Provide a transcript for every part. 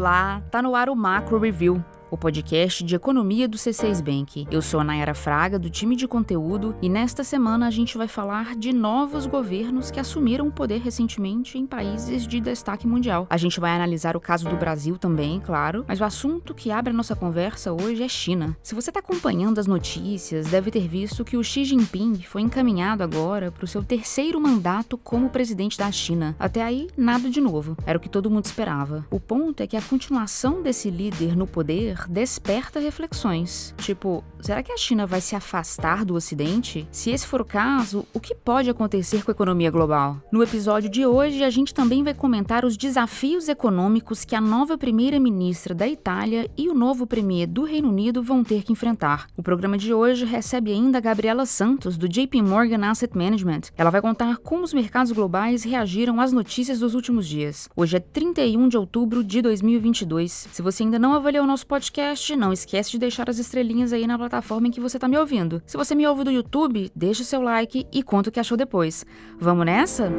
Olá, tá no ar o Macro Review, o podcast de economia do C6 Bank. Eu sou a Nayara Fraga, do time de conteúdo, e nesta semana a gente vai falar de novos governos que assumiram o poder recentemente em países de destaque mundial. A gente vai analisar o caso do Brasil também, claro, mas o assunto que abre a nossa conversa hoje é China. Se você está acompanhando as notícias, deve ter visto que o Xi Jinping foi encaminhado agora para o seu terceiro mandato como presidente da China. Até aí, nada de novo. Era o que todo mundo esperava. O ponto é que a continuação desse líder no poder desperta reflexões. Tipo, será que a China vai se afastar do Ocidente? Se esse for o caso, o que pode acontecer com a economia global? No episódio de hoje, a gente também vai comentar os desafios econômicos que a nova primeira-ministra da Itália e o novo premier do Reino Unido vão ter que enfrentar. O programa de hoje recebe ainda a Gabriela Santos, do JP Morgan Asset Management. Ela vai contar como os mercados globais reagiram às notícias dos últimos dias. Hoje é 31 de outubro de 2022. Se você ainda não avaliou o nosso podcast, não esquece de deixar as estrelinhas aí na plataforma em que você está me ouvindo. Se você me ouve do YouTube, deixa o seu like e conta o que achou depois. Vamos nessa?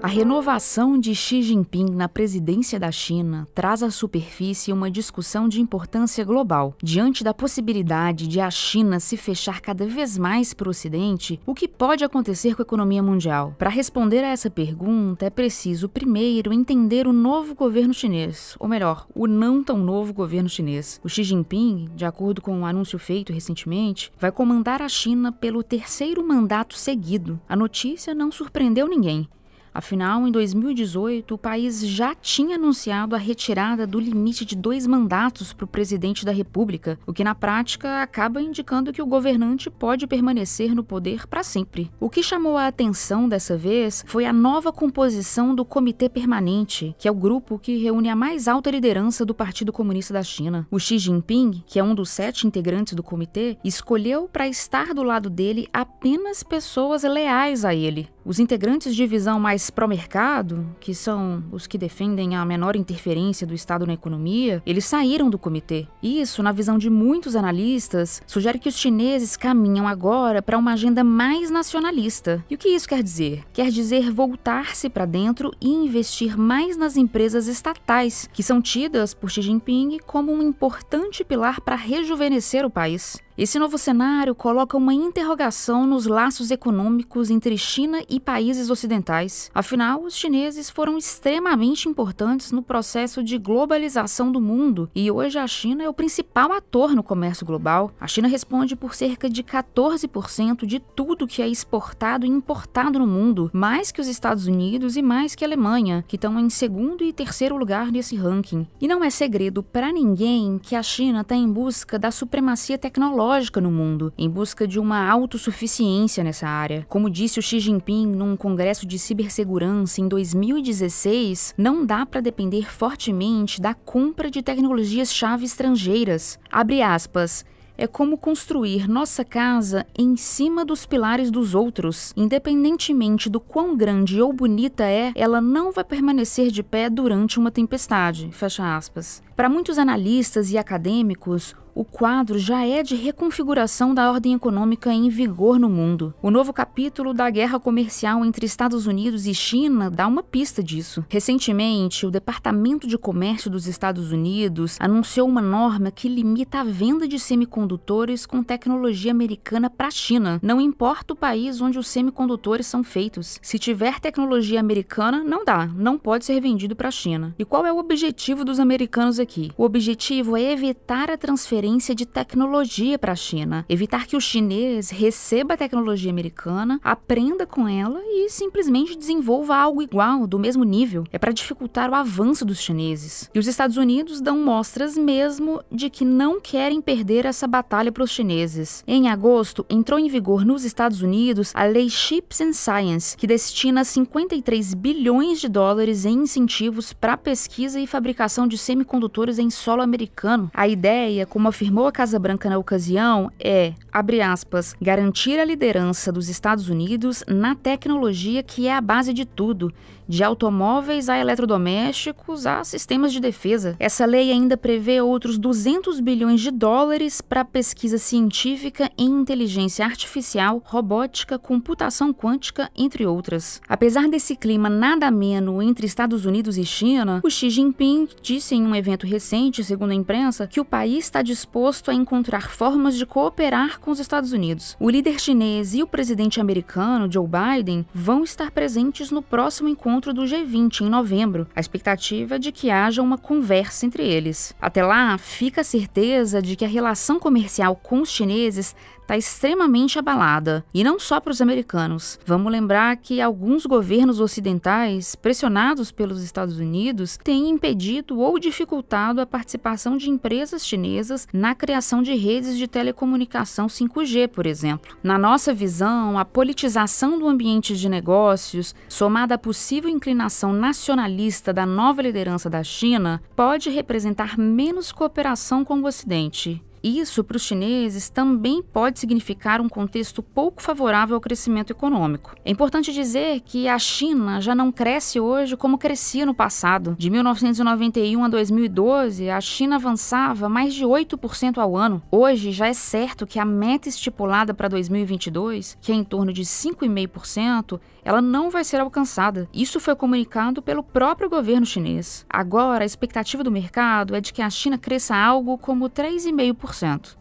A renovação de Xi Jinping na presidência da China traz à superfície uma discussão de importância global. Diante da possibilidade de a China se fechar cada vez mais para o Ocidente, o que pode acontecer com a economia mundial? Para responder a essa pergunta, é preciso primeiro entender o novo governo chinês, ou melhor, o não tão novo governo chinês. O Xi Jinping, de acordo com um anúncio feito recentemente, vai comandar a China pelo terceiro mandato seguido. A notícia não surpreendeu ninguém. Afinal, em 2018, o país já tinha anunciado a retirada do limite de 2 mandatos para o presidente da República, o que na prática acaba indicando que o governante pode permanecer no poder para sempre. O que chamou a atenção dessa vez foi a nova composição do Comitê Permanente, que é o grupo que reúne a mais alta liderança do Partido Comunista da China. O Xi Jinping, que é um dos 7 integrantes do comitê, escolheu para estar do lado dele apenas pessoas leais a ele. Os integrantes de visão mais pró-mercado, que são os que defendem a menor interferência do Estado na economia, eles saíram do comitê. Isso, na visão de muitos analistas, sugere que os chineses caminham agora para uma agenda mais nacionalista. E o que isso quer dizer? Quer dizer voltar-se para dentro e investir mais nas empresas estatais, que são tidas por Xi Jinping como um importante pilar para rejuvenescer o país. Esse novo cenário coloca uma interrogação nos laços econômicos entre China e países ocidentais. Afinal, os chineses foram extremamente importantes no processo de globalização do mundo e hoje a China é o principal ator no comércio global. A China responde por cerca de 14% de tudo que é exportado e importado no mundo, mais que os Estados Unidos e mais que a Alemanha, que estão em segundo e terceiro lugar nesse ranking. E não é segredo para ninguém que a China está em busca da supremacia tecnológica no mundo, em busca de uma autossuficiência nessa área. Como disse o Xi Jinping num congresso de cibersegurança em 2016, não dá para depender fortemente da compra de tecnologias-chave estrangeiras. Abre aspas. É como construir nossa casa em cima dos pilares dos outros. Independentemente do quão grande ou bonita é, ela não vai permanecer de pé durante uma tempestade. Fecha aspas. Para muitos analistas e acadêmicos, o quadro já é de reconfiguração da ordem econômica em vigor no mundo. O novo capítulo da guerra comercial entre Estados Unidos e China dá uma pista disso. Recentemente, o Departamento de Comércio dos Estados Unidos anunciou uma norma que limita a venda de semicondutores com tecnologia americana para a China. Não importa o país onde os semicondutores são feitos. Se tiver tecnologia americana, não dá. Não pode ser vendido para a China. E qual é o objetivo dos americanos aqui? O objetivo é evitar a transferência de tecnologia para a China, evitar que o chinês receba a tecnologia americana, aprenda com ela e simplesmente desenvolva algo igual, do mesmo nível. É para dificultar o avanço dos chineses. E os Estados Unidos dão mostras mesmo de que não querem perder essa batalha para os chineses. Em agosto, entrou em vigor nos Estados Unidos a Lei Chips and Science, que destina 53 bilhões de dólares em incentivos para pesquisa e fabricação de semicondutores semicondutores em solo americano. A ideia, como afirmou a Casa Branca na ocasião, é, abre aspas, garantir a liderança dos Estados Unidos na tecnologia que é a base de tudo, de automóveis a eletrodomésticos a sistemas de defesa. Essa lei ainda prevê outros 200 bilhões de dólares para pesquisa científica em inteligência artificial, robótica, computação quântica, entre outras. Apesar desse clima nada ameno entre Estados Unidos e China, o Xi Jinping disse em um evento recente, segundo a imprensa, que o país está disposto a encontrar formas de cooperar com os Estados Unidos. O líder chinês e o presidente americano, Joe Biden, vão estar presentes no próximo encontro do G20 em novembro. A expectativa é de que haja uma conversa entre eles. Até lá, fica a certeza de que a relação comercial com os chineses está extremamente abalada, e não só para os americanos. Vamos lembrar que alguns governos ocidentais, pressionados pelos Estados Unidos, têm impedido ou dificultado a participação de empresas chinesas na criação de redes de telecomunicação 5G, por exemplo. Na nossa visão, a politização do ambiente de negócios, somada à possível inclinação nacionalista da nova liderança da China, pode representar menos cooperação com o Ocidente. Isso, para os chineses, também pode significar um contexto pouco favorável ao crescimento econômico. É importante dizer que a China já não cresce hoje como crescia no passado. De 1991 a 2012, a China avançava mais de 8% ao ano. Hoje, já é certo que a meta estipulada para 2022, que é em torno de 5,5%, ela não vai ser alcançada. Isso foi comunicado pelo próprio governo chinês. Agora, a expectativa do mercado é de que a China cresça algo como 3,5%.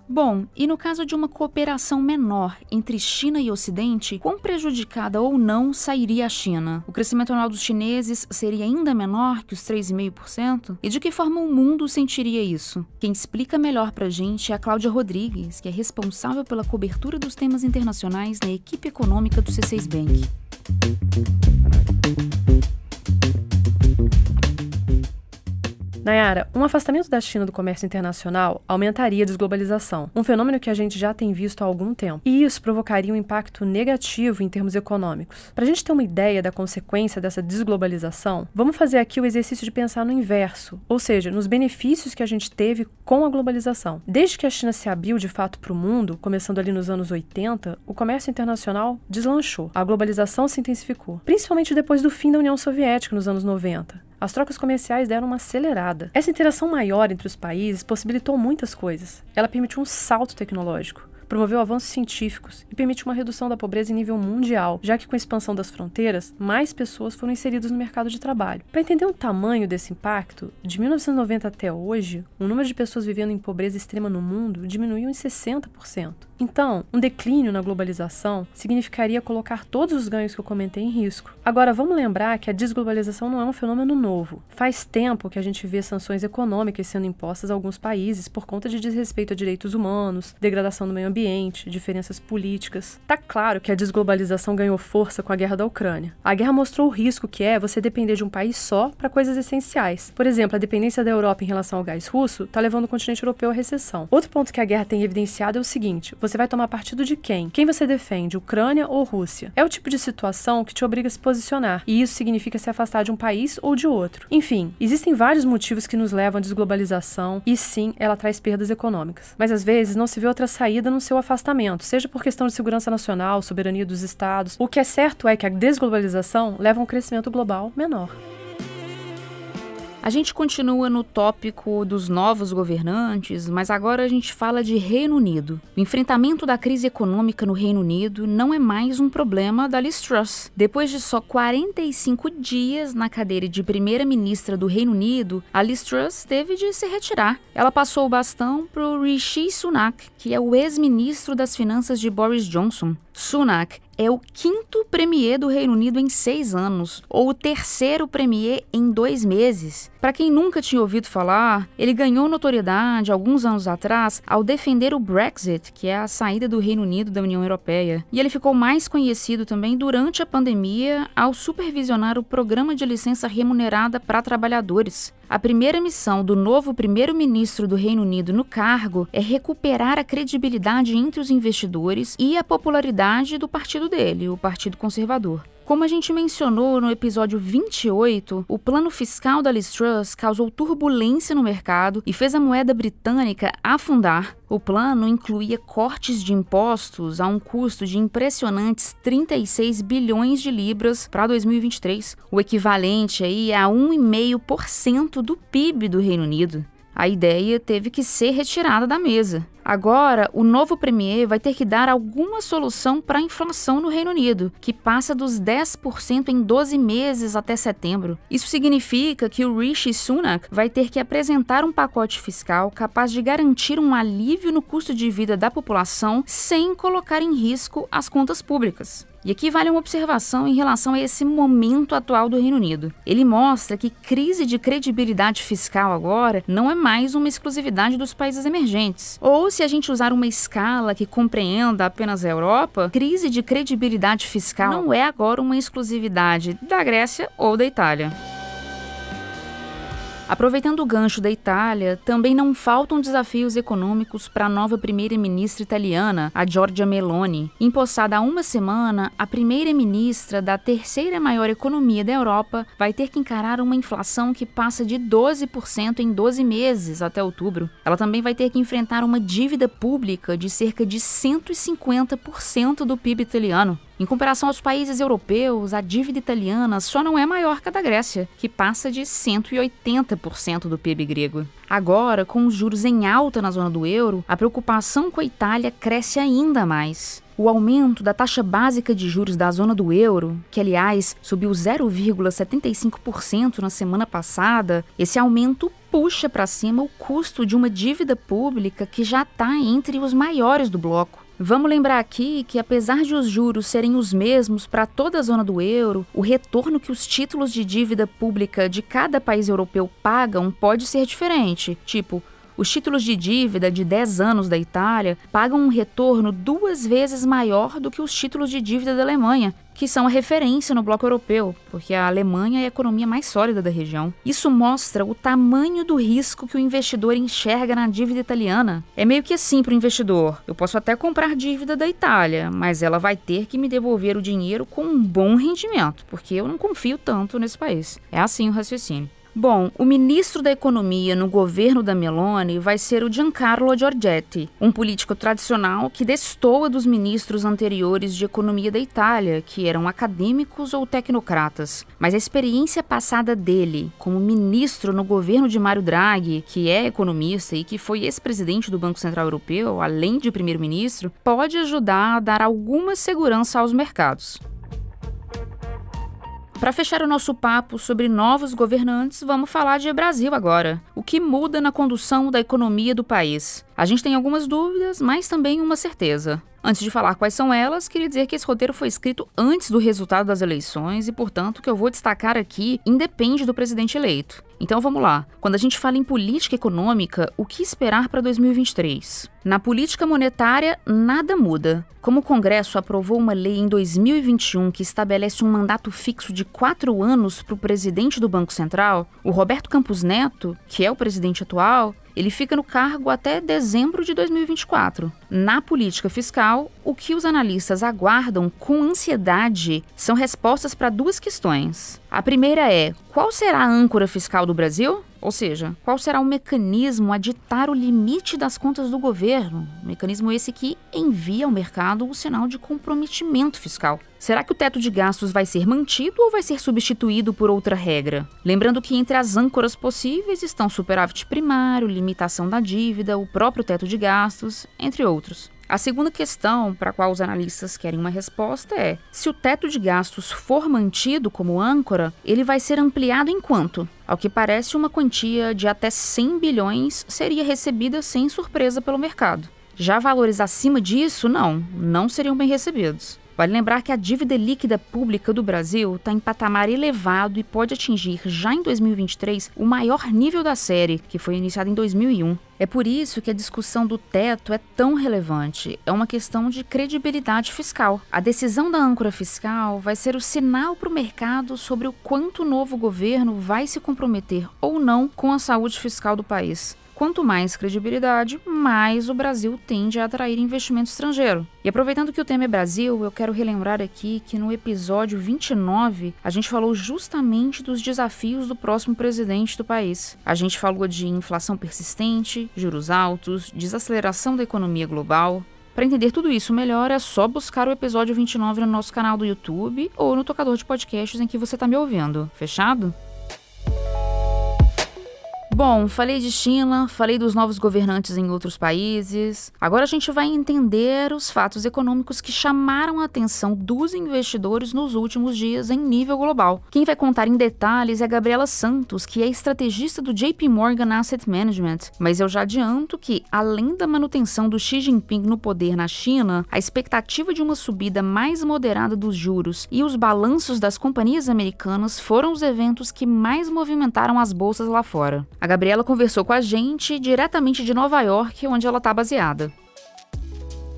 Bom, e no caso de uma cooperação menor entre China e Ocidente, quão prejudicada ou não sairia a China? O crescimento anual dos chineses seria ainda menor que os 3,5%? E de que forma o mundo sentiria isso? Quem explica melhor pra gente é a Cláudia Rodrigues, que é responsável pela cobertura dos temas internacionais na equipe econômica do C6 Bank. Nayara, um afastamento da China do comércio internacional aumentaria a desglobalização, um fenômeno que a gente já tem visto há algum tempo. E isso provocaria um impacto negativo em termos econômicos. Para a gente ter uma ideia da consequência dessa desglobalização, vamos fazer aqui o exercício de pensar no inverso, ou seja, nos benefícios que a gente teve com a globalização. Desde que a China se abriu de fato para o mundo, começando ali nos anos 80, o comércio internacional deslanchou. A globalização se intensificou, principalmente depois do fim da União Soviética nos anos 90. As trocas comerciais deram uma acelerada. Essa interação maior entre os países possibilitou muitas coisas. Ela permitiu um salto tecnológico, promoveu avanços científicos e permitiu uma redução da pobreza em nível mundial, já que com a expansão das fronteiras, mais pessoas foram inseridas no mercado de trabalho. Para entender o tamanho desse impacto, de 1990 até hoje, o número de pessoas vivendo em pobreza extrema no mundo diminuiu em 60%. Então, um declínio na globalização significaria colocar todos os ganhos que eu comentei em risco. Agora, vamos lembrar que a desglobalização não é um fenômeno novo. Faz tempo que a gente vê sanções econômicas sendo impostas a alguns países por conta de desrespeito a direitos humanos, degradação do meio ambiente, diferenças políticas. Tá claro que a desglobalização ganhou força com a guerra da Ucrânia. A guerra mostrou o risco que é você depender de um país só para coisas essenciais. Por exemplo, a dependência da Europa em relação ao gás russo está levando o continente europeu à recessão. Outro ponto que a guerra tem evidenciado é o seguinte: você vai tomar partido de quem? Quem você defende, Ucrânia ou Rússia? É o tipo de situação que te obriga a se posicionar, e isso significa se afastar de um país ou de outro. Enfim, existem vários motivos que nos levam à desglobalização, e sim, ela traz perdas econômicas. Mas às vezes não se vê outra saída no seu afastamento, seja por questão de segurança nacional, soberania dos estados. O que é certo é que a desglobalização leva a um crescimento global menor. A gente continua no tópico dos novos governantes, mas agora a gente fala de Reino Unido. O enfrentamento da crise econômica no Reino Unido não é mais um problema da Liz Truss. Depois de só 45 dias na cadeira de primeira-ministra do Reino Unido, a Liz Truss teve de se retirar. Ela passou o bastão para o Rishi Sunak, que é o ex-ministro das Finanças de Boris Johnson. Sunak é o 5º premier do Reino Unido em 6 anos, ou o 3º premier em 2 meses. Para quem nunca tinha ouvido falar, ele ganhou notoriedade alguns anos atrás ao defender o Brexit, que é a saída do Reino Unido da União Europeia. E ele ficou mais conhecido também durante a pandemia ao supervisionar o programa de licença remunerada para trabalhadores. A primeira missão do novo primeiro-ministro do Reino Unido no cargo é recuperar a credibilidade entre os investidores e a popularidade do partido dele, o Partido Conservador. Como a gente mencionou no episódio 28, o plano fiscal da Liz Truss causou turbulência no mercado e fez a moeda britânica afundar. O plano incluía cortes de impostos a um custo de impressionantes 36 bilhões de libras para 2023, o equivalente aí a 1,5% do PIB do Reino Unido. A ideia teve que ser retirada da mesa. Agora, o novo premier vai ter que dar alguma solução para a inflação no Reino Unido, que passa dos 10% em 12 meses até setembro. Isso significa que o Rishi Sunak vai ter que apresentar um pacote fiscal capaz de garantir um alívio no custo de vida da população sem colocar em risco as contas públicas. E aqui vale uma observação em relação a esse momento atual do Reino Unido. Ele mostra que crise de credibilidade fiscal agora não é mais uma exclusividade dos países emergentes. Ou, se a gente usar uma escala que compreenda apenas a Europa, crise de credibilidade fiscal não é agora uma exclusividade da Grécia ou da Itália. Aproveitando o gancho da Itália, também não faltam desafios econômicos para a nova primeira-ministra italiana, a Giorgia Meloni. Empossada há uma semana, a primeira-ministra da terceira maior economia da Europa vai ter que encarar uma inflação que passa de 12% em 12 meses até outubro. Ela também vai ter que enfrentar uma dívida pública de cerca de 150% do PIB italiano. Em comparação aos países europeus, a dívida italiana só não é maior que a da Grécia, que passa de 180% do PIB grego. Agora, com os juros em alta na zona do euro, a preocupação com a Itália cresce ainda mais. O aumento da taxa básica de juros da zona do euro, que aliás subiu 0,75% na semana passada, esse aumento puxa para cima o custo de uma dívida pública que já está entre os maiores do bloco. Vamos lembrar aqui que, apesar de os juros serem os mesmos para toda a zona do euro, o retorno que os títulos de dívida pública de cada país europeu pagam pode ser diferente. Tipo, os títulos de dívida de 10 anos da Itália pagam um retorno 2 vezes maior do que os títulos de dívida da Alemanha, que são a referência no bloco europeu, porque a Alemanha é a economia mais sólida da região. Isso mostra o tamanho do risco que o investidor enxerga na dívida italiana. É meio que assim para o investidor: eu posso até comprar dívida da Itália, mas ela vai ter que me devolver o dinheiro com um bom rendimento, porque eu não confio tanto nesse país. É assim o raciocínio. Bom, o ministro da Economia no governo da Meloni vai ser o Giancarlo Giorgetti, um político tradicional que destoa dos ministros anteriores de economia da Itália, que eram acadêmicos ou tecnocratas. Mas a experiência passada dele como ministro no governo de Mario Draghi, que é economista e que foi ex-presidente do Banco Central Europeu, além de primeiro-ministro, pode ajudar a dar alguma segurança aos mercados. Para fechar o nosso papo sobre novos governantes, vamos falar de Brasil agora. O que muda na condução da economia do país? A gente tem algumas dúvidas, mas também uma certeza. Antes de falar quais são elas, queria dizer que esse roteiro foi escrito antes do resultado das eleições e, portanto, o que eu vou destacar aqui independe do presidente eleito. Então vamos lá. Quando a gente fala em política econômica, o que esperar para 2023? Na política monetária, nada muda. Como o Congresso aprovou uma lei em 2021 que estabelece um mandato fixo de 4 anos para o presidente do Banco Central, o Roberto Campos Neto, que é o presidente atual, ele fica no cargo até dezembro de 2024. Na política fiscal, o que os analistas aguardam com ansiedade são respostas para 2 questões. A primeira é: qual será a âncora fiscal do Brasil? Ou seja, qual será o mecanismo a ditar o limite das contas do governo? Mecanismo esse que envia ao mercado o sinal de comprometimento fiscal. Será que o teto de gastos vai ser mantido ou vai ser substituído por outra regra? Lembrando que entre as âncoras possíveis estão superávit primário, limitação da dívida, o próprio teto de gastos, entre outros. A segunda questão para a qual os analistas querem uma resposta é: se o teto de gastos for mantido como âncora, ele vai ser ampliado em quanto? Ao que parece, uma quantia de até 100 bilhões seria recebida sem surpresa pelo mercado. Já valores acima disso, não seriam bem recebidos. Vale lembrar que a dívida líquida pública do Brasil está em patamar elevado e pode atingir, já em 2023, o maior nível da série, que foi iniciado em 2001. É por isso que a discussão do teto é tão relevante. É uma questão de credibilidade fiscal. A decisão da âncora fiscal vai ser o sinal para o mercado sobre o quanto o novo governo vai se comprometer ou não com a saúde fiscal do país. Quanto mais credibilidade, mais o Brasil tende a atrair investimento estrangeiro. E aproveitando que o tema é Brasil, eu quero relembrar aqui que no episódio 29 a gente falou justamente dos desafios do próximo presidente do país. A gente falou de inflação persistente, juros altos, desaceleração da economia global. Para entender tudo isso melhor, é só buscar o episódio 29 no nosso canal do YouTube ou no tocador de podcasts em que você está me ouvindo. Fechado? Bom, falei de China, falei dos novos governantes em outros países. Agora a gente vai entender os fatos econômicos que chamaram a atenção dos investidores nos últimos dias em nível global. Quem vai contar em detalhes é a Gabriela Santos, que é estrategista do JP Morgan Asset Management. Mas eu já adianto que, além da manutenção do Xi Jinping no poder na China, a expectativa de uma subida mais moderada dos juros e os balanços das companhias americanas foram os eventos que mais movimentaram as bolsas lá fora. A Gabriela conversou com a gente diretamente de Nova York, onde ela está baseada.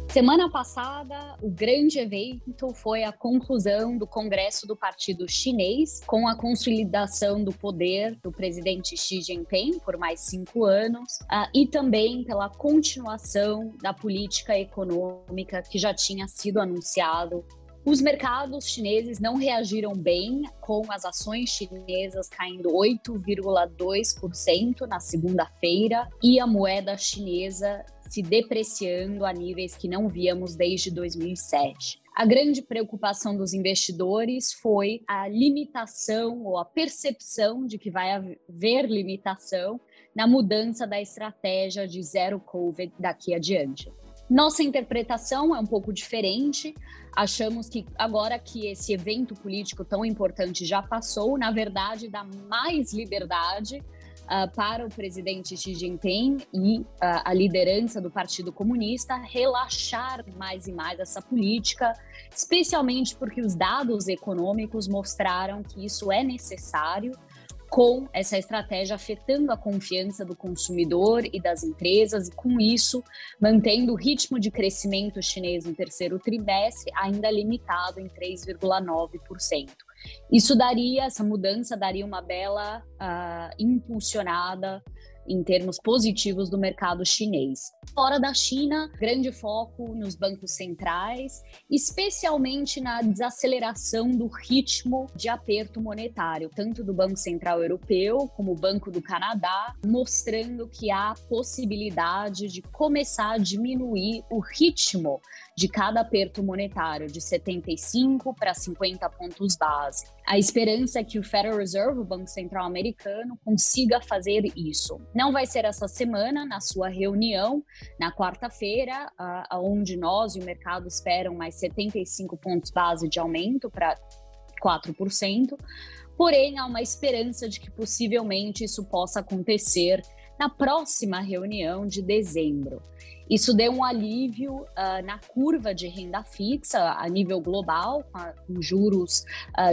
Semana passada, o grande evento foi a conclusão do Congresso do Partido Chinês, com a consolidação do poder do presidente Xi Jinping por mais 5 anos, e também pela continuação da política econômica que já tinha sido anunciado. Os mercados chineses não reagiram bem, com as ações chinesas caindo 8,2% na segunda-feira e a moeda chinesa se depreciando a níveis que não víamos desde 2007. A grande preocupação dos investidores foi a limitação ou a percepção de que vai haver limitação na mudança da estratégia de zero Covid daqui adiante. Nossa interpretação é um pouco diferente. Achamos que agora que esse evento político tão importante já passou, na verdade, dá mais liberdade para o presidente Xi Jinping e a liderança do Partido Comunista relaxar mais e mais essa política, especialmente porque os dados econômicos mostraram que isso é necessário, com essa estratégia afetando a confiança do consumidor e das empresas, e com isso mantendo o ritmo de crescimento chinês no terceiro trimestre ainda limitado em 3,9%. Essa mudança daria uma bela impulsionada em termos positivos do mercado chinês. Fora da China, grande foco nos bancos centrais, especialmente na desaceleração do ritmo de aperto monetário, tanto do Banco Central Europeu como o Banco do Canadá, mostrando que há possibilidade de começar a diminuir o ritmo de cada aperto monetário, de 75 para 50 pontos base. A esperança é que o Federal Reserve, o Banco Central americano, consiga fazer isso. Não vai ser essa semana, na sua reunião, na quarta-feira, onde nós e o mercado esperam mais 75 pontos base de aumento para 4%, porém há uma esperança de que possivelmente isso possa acontecer na próxima reunião de dezembro. Isso deu um alívio na curva de renda fixa a nível global, com juros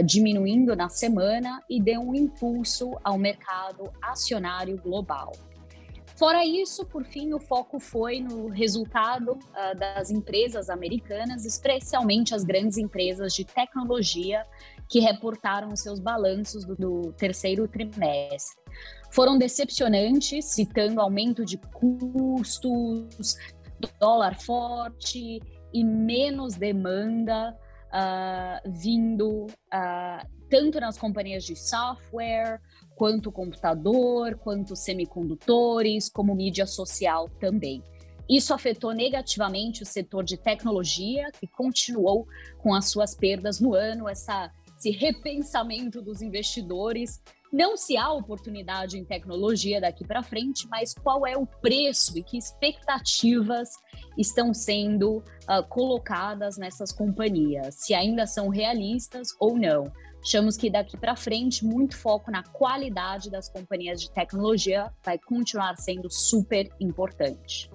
diminuindo na semana, e deu um impulso ao mercado acionário global. Fora isso, por fim, o foco foi no resultado das empresas americanas, especialmente as grandes empresas de tecnologia que reportaram seus balanços do terceiro trimestre. Foram decepcionantes, citando aumento de custos, dólar forte e menos demanda vindo tanto nas companhias de software, quanto computador, quanto semicondutores, como mídia social também. Isso afetou negativamente o setor de tecnologia, que continuou com as suas perdas no ano, esse repensamento dos investidores. Não se há oportunidade em tecnologia daqui para frente, mas qual é o preço e que expectativas estão sendo colocadas nessas companhias, se ainda são realistas ou não. Achamos que daqui para frente, muito foco na qualidade das companhias de tecnologia vai continuar sendo super importante.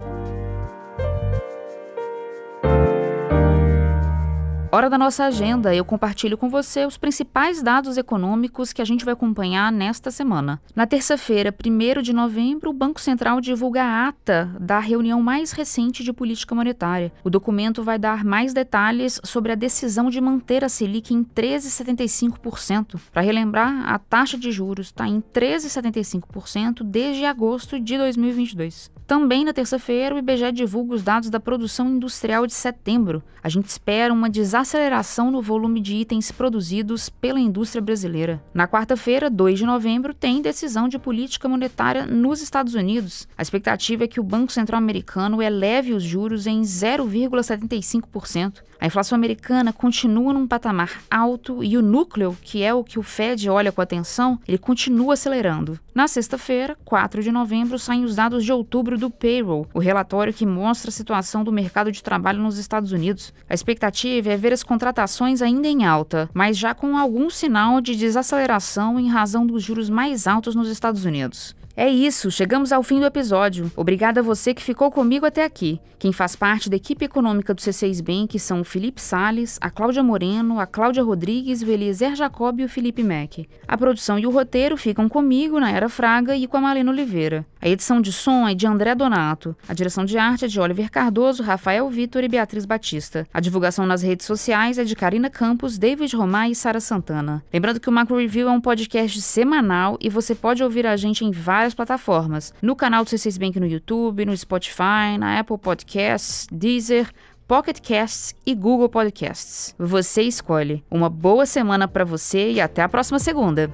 Hora da nossa agenda, eu compartilho com você os principais dados econômicos que a gente vai acompanhar nesta semana. Na terça-feira, 1º de novembro, o Banco Central divulga a ata da reunião mais recente de política monetária. O documento vai dar mais detalhes sobre a decisão de manter a Selic em 13,75%. Para relembrar, a taxa de juros está em 13,75% desde agosto de 2022. Também na terça-feira, o IBGE divulga os dados da produção industrial de setembro. A gente espera uma desaceleração no volume de itens produzidos pela indústria brasileira. Na quarta-feira, 2 de novembro, tem decisão de política monetária nos Estados Unidos. A expectativa é que o Banco Central americano eleve os juros em 0,75%. A inflação americana continua num patamar alto e o núcleo, que é o que o Fed olha com atenção, ele continua acelerando. Na sexta-feira, 4 de novembro, saem os dados de outubro do Payroll, o relatório que mostra a situação do mercado de trabalho nos Estados Unidos. A expectativa é ver as contratações ainda em alta, mas já com algum sinal de desaceleração em razão dos juros mais altos nos Estados Unidos. É isso, chegamos ao fim do episódio. Obrigada a você que ficou comigo até aqui. Quem faz parte da equipe econômica do C6 Bank são o Felipe Salles, a Cláudia Moreno, a Cláudia Rodrigues, o Eliezer Jacob e o Felipe Mack. A produção e o roteiro ficam comigo, Nayara Fraga, e com a Malena Oliveira. A edição de som é de André Donato. A direção de arte é de Oliver Cardoso, Rafael Vitor e Beatriz Batista. A divulgação nas redes sociais é de Karina Campos, David Romar e Sara Santana. Lembrando que o Macro Review é um podcast semanal e você pode ouvir a gente em várias plataformas. No canal do C6 Bank no YouTube, no Spotify, na Apple Podcasts, Deezer, Pocket Casts e Google Podcasts. Você escolhe. Uma boa semana para você e até a próxima segunda.